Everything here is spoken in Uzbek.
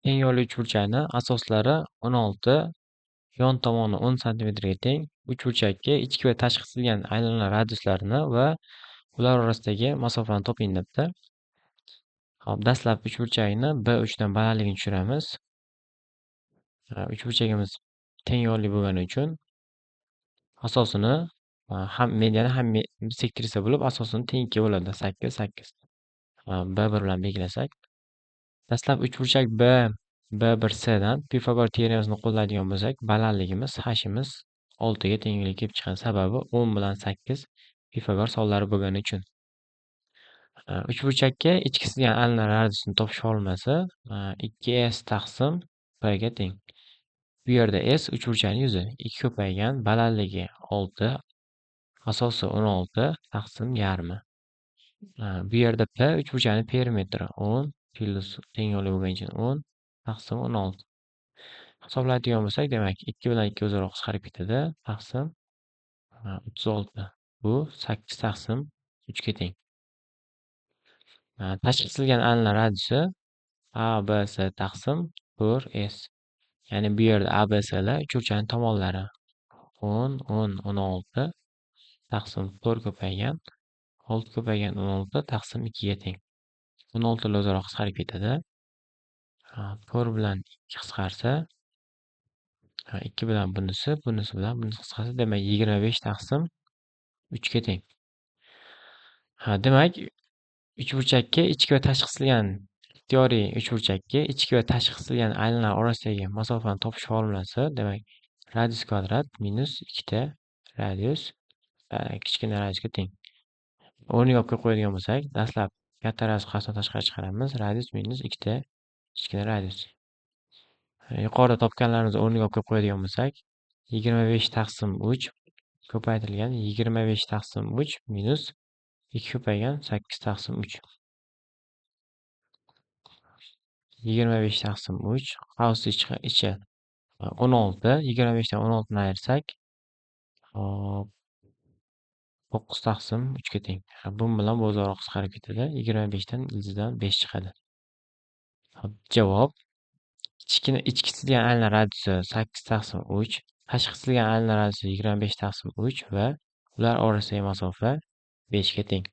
Teng yo'lli uchburchakni asoslari 16, yon tomoni 10 santimetrga teng uchburchakka ichki va tashqi chizilgan aylana radiuslarini va ular orasidagi masofani toping debdi. Hop, dastlab uchburchakni B3 dan balandligini tushiramiz. Uchburchagimiz teng yo'lli bo'lgani uchun asosini ham mediani ham sektrisa bo'lib asosini teng 2 bo'ladi. 8 8. B1 bilan belgilasak. Dastlab uchburchak B1C dan Pifagor teoremasini qo'llaydigan bo'lsak, balandligimiz hashimiz 6 ga tenglik kelib chiqadi. Sababi 10 bilan 8 Pifagor sonlari bo'lgani uchun. Uchburchakka ichki chizilgan aylana radiusini topish formulasi 2s taqsim p ga teng. Bu yerda s uchburchakning yuzi, 2 ko'paygan balandligi 6, asosi 16 taqsim yarmi. Bu yerda p uchburchakning perimetri 10 plus teng yo'lli bo'lgani uchun 10 taqsim 16. Hisoblaydigan bo'lsak, demak 2 bilan 2 o'zaro qisqarib ketadi. Taqsim 36. Bu 8 taqsim 3 ga teng. Tashqi chizilgan aylana radiusi ABC taqsim 4S. Ya'ni bu yerda ABClar uchburchakning tomonlari 10 10 16 taqsim 4 ko'paygan 6 ko'paygan 16 taqsim 2 ga teng. 16 lar o'zaro qisqarib ketadi. 4 bilan 2 qisqarsa 2 bilan bunisi bilan bunisi qisqarsa, demak 25 taqsim 3 ga teng. Demak, uchburchakka ichki va tashqi chizilgan ixtiyoriy uchburchakka ichki va tashqi chizilgan aylanalar orasidagi masofani topish formulasi, demak, radius kvadrat minus 2 ta radius kichkina radiusga teng. O'rniga olib qo'yadigan bo'lsak, dastlab katta radius qarsini tashqari chiqaramiz. Radius minus 2 ta kichkina radius. Yuqorida topganlarimizni o'rniga olib qo'yadigan bo'lsak, 25 taqsim 3 ko'paytirilgan 25 taqsim 3 minus 2 ko'paygan 8 taqsim 3. 25 taqsim 3 qavs ichi 16. 25 dan 16 ni ayirsak, hop 9 taqsim 3 ga teng. Bu bilan bu o'zaro qisqarib ketadi. 25 dan ildizidan 5 chiqadi. Javob ichki chizilgan aylana radiusi 8 taqsim 3, tashqi chizilgan aylana radiusi 25 taqsim 3 va ular orasidagi masofa 5 ga teng.